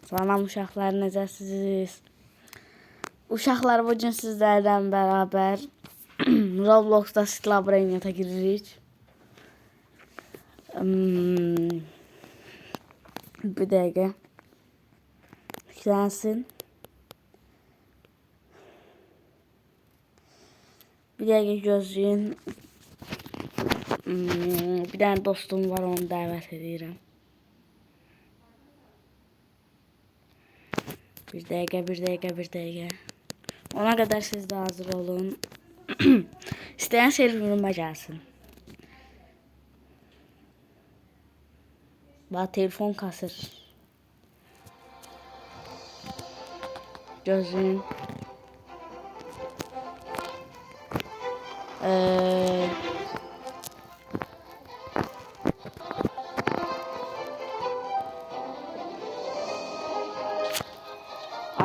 Salam uşaqlar, necəsiniz? Uşaqlar, bugün sizlərlə bərabər Robloxda Slabrainata giririk. Bir dəqiqə. Yüklənsin. Bir dəqiqə gözləyin. Bir dənə dostum var, onu dəvət edirəm. Bir dəqiqə. Ona qədər siz də hazır olun. İstəyən serverime gəlsin. Bax, telefon kasır. Gözləyin.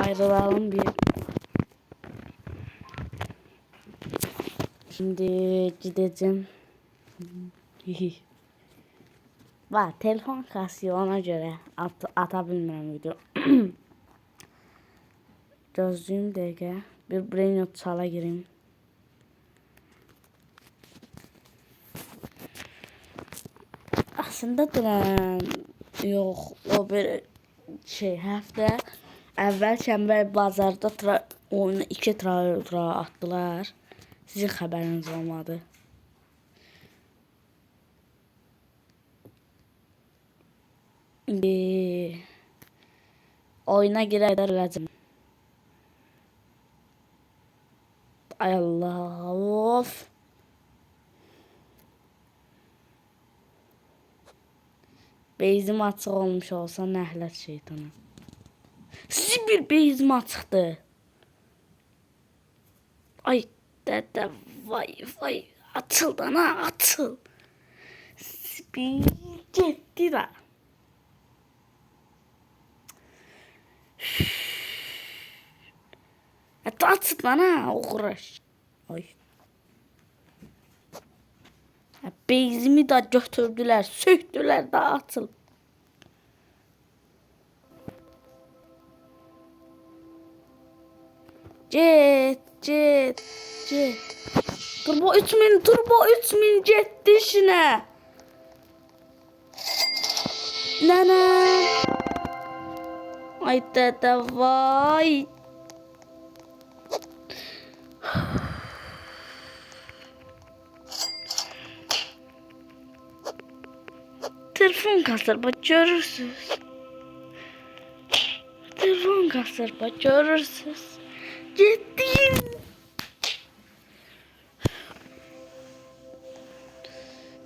Ayrılalım bir. Şimdi gideceğim. Bak, telefon kasıyor, ona göre ata bilmirəm video. Gözlüyüm dəqiqə. Bir brain çala gireyim. Aslında yox, o bir şey, həftə əvvəl Şənbə bazarda oyuna 2 tra atdılar. Sizin xəbəriniz olmadı. Oyuna girəcəm. Ay Allah, of. Beyzim açıq olmuş olsa nəhlət şeytana. Zibil beyzim açıqdır. Ay dədə, vay, açıl da, açıl. Zibil getdi da. Açıl da, uğraş. Ay. Beyzimi de götürdüler, söktüler da, açıl. Get. Turbo 3000 getdi işinə. Nənə. Ay dədə, vay. Telefon kasır, bak görürsünüz. Telefon kasır, bak görürsünüz. Getdim.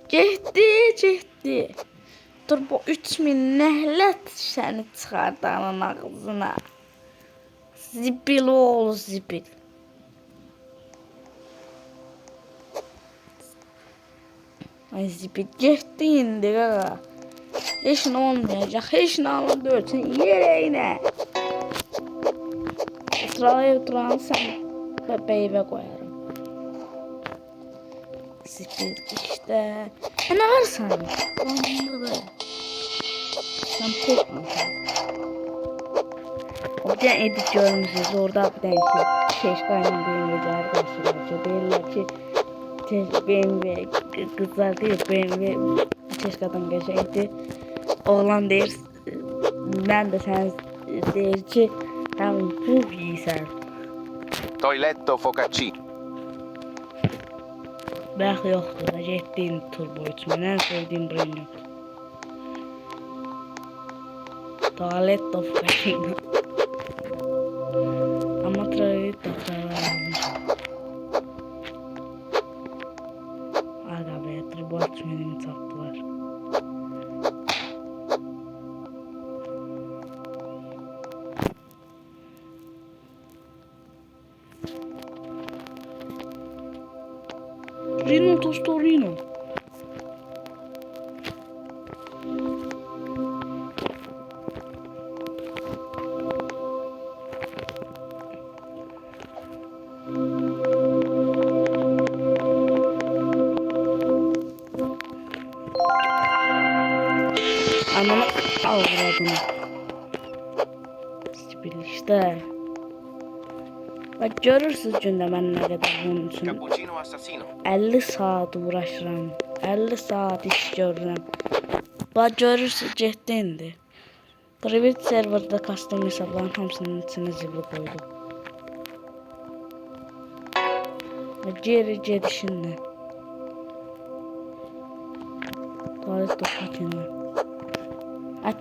Getdi. Turbo 3000 nəhlət səni çıxardanın ağzına. Zibil oğlu zibil. Ay zibil getdi indi qaqa. Heç nə olmayacaq. Heç nə alındı ölçün. Yerəyinə. Oturanı sən beyvə qoyarım. Zibil işte. Nə var sənin? Anladı. Sən popmusan. O bir dənə edit görmüşsünüz. Orada bir dənə keşkayla BMW-ləri qarşılayacaq. Deyirlər ki, BMW qızlar deyir, BMW keşkadan qəşəkdir. Oğlan deyir, mən də sən deyir ki, sən puf yiysən. Toiletto focacci. Bəx yoxdur da, getdin Turbo 3000, ən sevdiyim brain yoxdur. Toiletto focacci. Amma Toiletto focacci. Aga be, Turbo 3000'ini sattılar. Rino Tostorino. Ananı avradını. zibil işte. Bak görürsünüz gündə mən nə qədər bunun üçün Cappuccino assassino. 50 saat uğraşıram. 50 saat iş görürəm. Bak görürsünüz getdi indi. Private serverda custom hesabların hamısının içine zibil koydum. Ve geri gedişinlə. Tarih dokatına.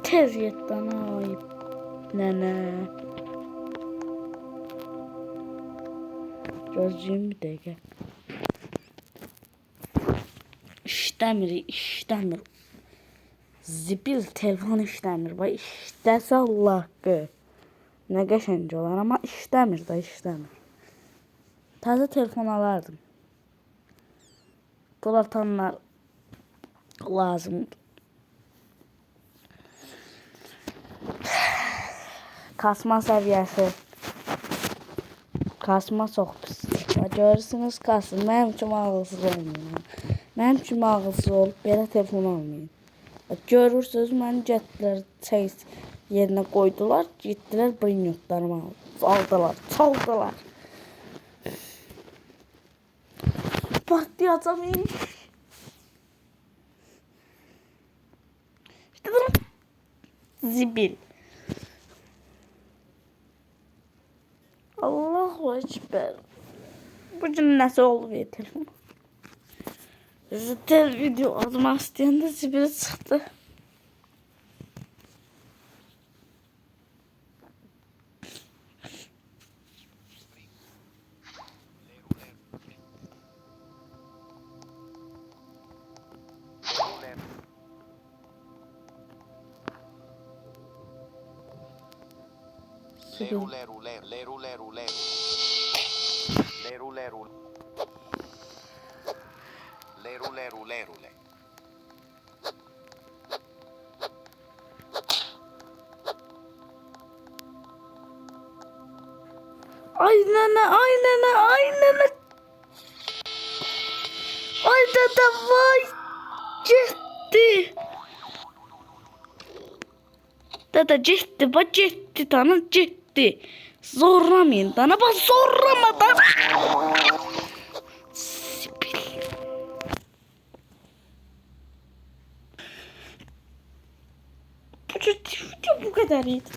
Tez yetdən ayıb. Nənə. Gözlüyüm bir dəqiqə. İşləmir. Zibil telefon işləmir. Bax işləsə Allah haqqı. Nə qəşəng olar amma işləmir də işləmir. Təzə telefon alardım. Pul atanlar lazımdır. Kasma səviyyəsi. Kasma çox pis. Görürsünüz kasım. Mənim üçün ağılsız olmayın. Mənim üçün ağılsız olub belə telefon almayın. Görürsünüz mən getdilər çay yerinə qoydular. Getdilər brinotlarımı aldılar. Çaldılar. Partlayacağım iş. İşte durun. Zibil. Allahu Ekber. Bugün nəsə oldu bir telefon. Zitel video atmaq istəyəndə zibili çıxdı. Leru, leru, leru, leru, leru, leru. Leru, leru. Leru, leru, leru, leru. Ay nene, ay nene, ay nene. Ay dede vay. Gitti. Dede gitti, bak gitti, tanı gitti. Zorlamayın, tanı bak zorlamadan. Sibil. Bu kadar iyiydi.